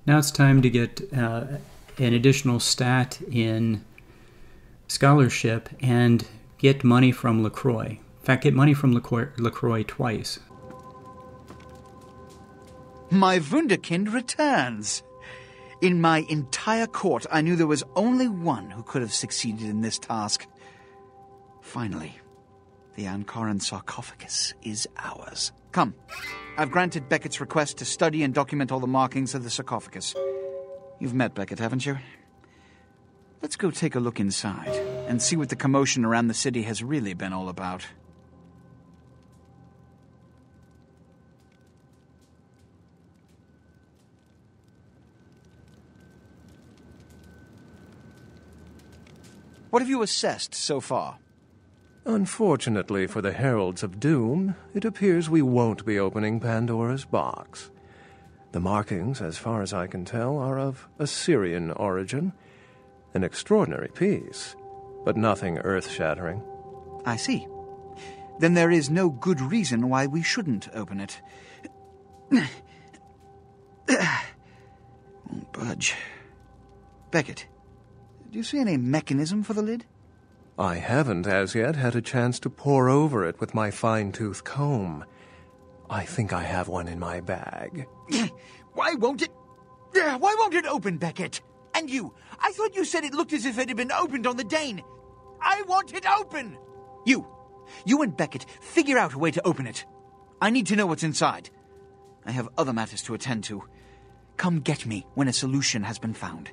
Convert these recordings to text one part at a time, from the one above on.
Now it's time to get an additional stat in scholarship and get money from LaCroix. In fact, get money from LaCroix twice. My Wunderkind returns. In my entire court, I knew there was only one who could have succeeded in this task. Finally, the Ankaran sarcophagus is ours. Come, I've granted Becket's request to study and document all the markings of the sarcophagus. You've met Becket, haven't you? Let's go take a look inside and see what the commotion around the city has really been all about. What have you assessed so far? Unfortunately for the Heralds of Doom, it appears we won't be opening Pandora's box. The markings, as far as I can tell, are of Assyrian origin. An extraordinary piece, but nothing earth-shattering. I see. Then there is no good reason why we shouldn't open it. Won't budge. Becket, do you see any mechanism for the lid? I haven't as yet had a chance to pore over it with my fine-tooth comb. I think I have one in my bag. Why won't it open, Becket? And you, I thought you said it looked as if it had been opened on the Dane. I want it open! You and Becket, figure out a way to open it. I need to know what's inside. I have other matters to attend to. Come get me when a solution has been found.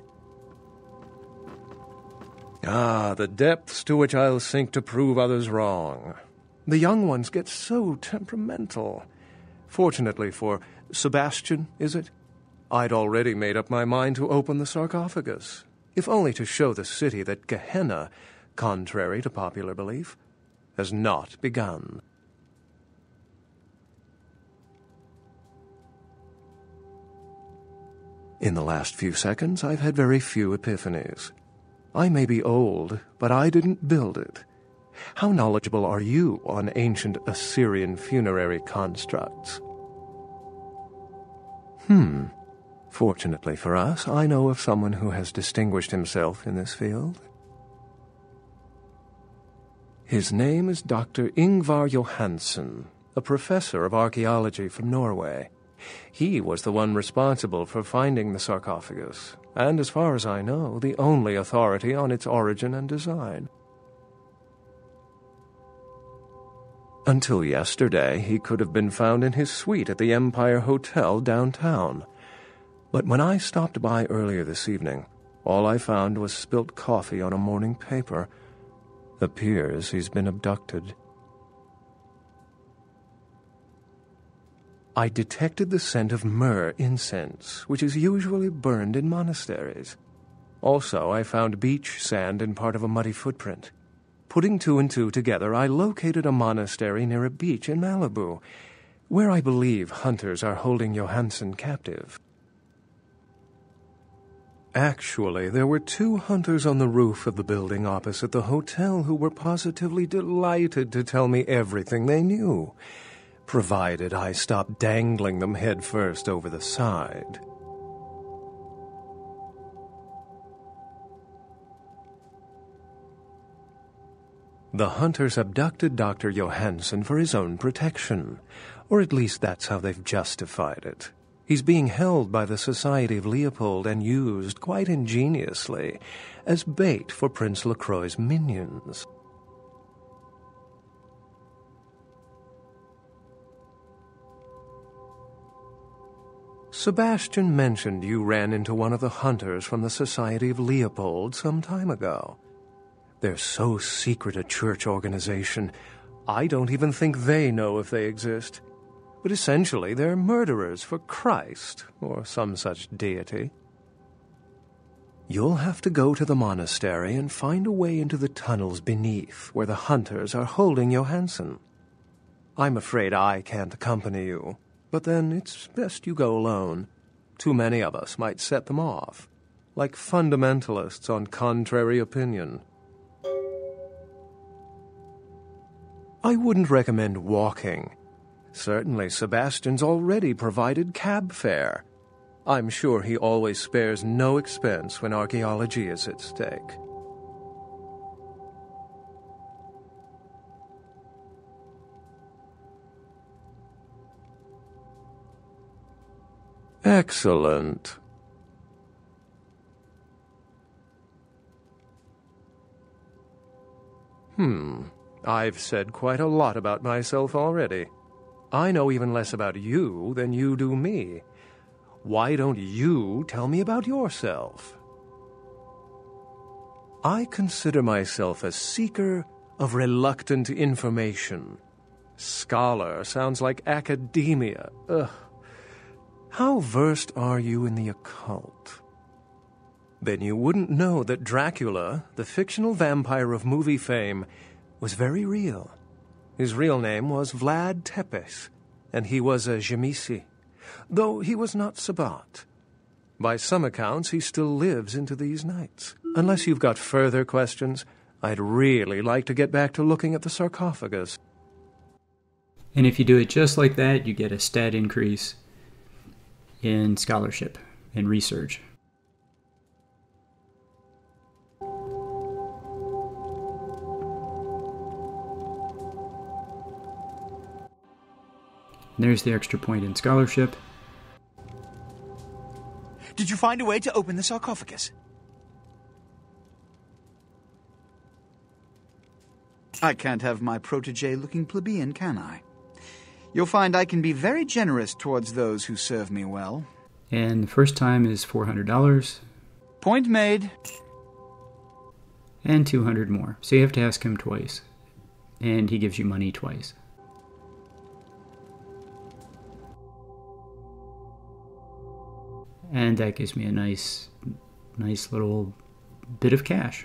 Ah, the depths to which I'll sink to prove others wrong. The young ones get so temperamental. Fortunately for Sebastian, is it? I'd already made up my mind to open the sarcophagus, if only to show the city that Gehenna, contrary to popular belief, has not begun. In the last few seconds, I've had very few epiphanies. I may be old, but I didn't build it. How knowledgeable are you on ancient Assyrian funerary constructs? Fortunately for us, I know of someone who has distinguished himself in this field. His name is Dr. Ingvar Johansen, a professor of archaeology from Norway. He was the one responsible for finding the sarcophagus, and as far as I know, the only authority on its origin and design. Until yesterday, he could have been found in his suite at the Empire Hotel downtown. But when I stopped by earlier this evening, all I found was spilt coffee on a morning paper. Appears he's been abducted. I detected the scent of myrrh incense, which is usually burned in monasteries. Also, I found beach sand in part of a muddy footprint. Putting two and two together, I located a monastery near a beach in Malibu, where I believe hunters are holding Johansen captive. Actually, there were 2 hunters on the roof of the building opposite the hotel who were positively delighted to tell me everything they knew, provided I stopped dangling them head first over the side. The hunters abducted Dr. Johansen for his own protection, or at least that's how they've justified it. He's being held by the Society of Leopold and used, quite ingeniously, as bait for Prince LaCroix's minions. Sebastian mentioned you ran into one of the hunters from the Society of Leopold some time ago. They're so secret a church organization, I don't even think they know if they exist. But essentially, they're murderers for Christ, or some such deity. You'll have to go to the monastery and find a way into the tunnels beneath, where the hunters are holding Johansen. I'm afraid I can't accompany you, but then it's best you go alone. Too many of us might set them off, like fundamentalists on contrary opinion. I wouldn't recommend walking. Certainly, Sebastian's already provided cab fare. I'm sure he always spares no expense when archaeology is at stake. Excellent. I've said quite a lot about myself already. I know even less about you than you do me. Why don't you tell me about yourself? I consider myself a seeker of reluctant information. Scholar sounds like academia. Ugh. How versed are you in the occult? Then you wouldn't know that Dracula, the fictional vampire of movie fame, was very real. His real name was Vlad Tepes, and he was a Jamisi, though he was not Sabbat. By some accounts, he still lives into these nights. Unless you've got further questions, I'd really like to get back to looking at the sarcophagus. And if you do it just like that, you get a stat increase in scholarship and research. And there's the extra point in scholarship. Did you find a way to open the sarcophagus? I can't have my protege looking plebeian, can I? You'll find I can be very generous towards those who serve me well. And the first time is $400. Point made. And 200 more. So you have to ask him twice. And he gives you money twice. And that gives me a nice little bit of cash.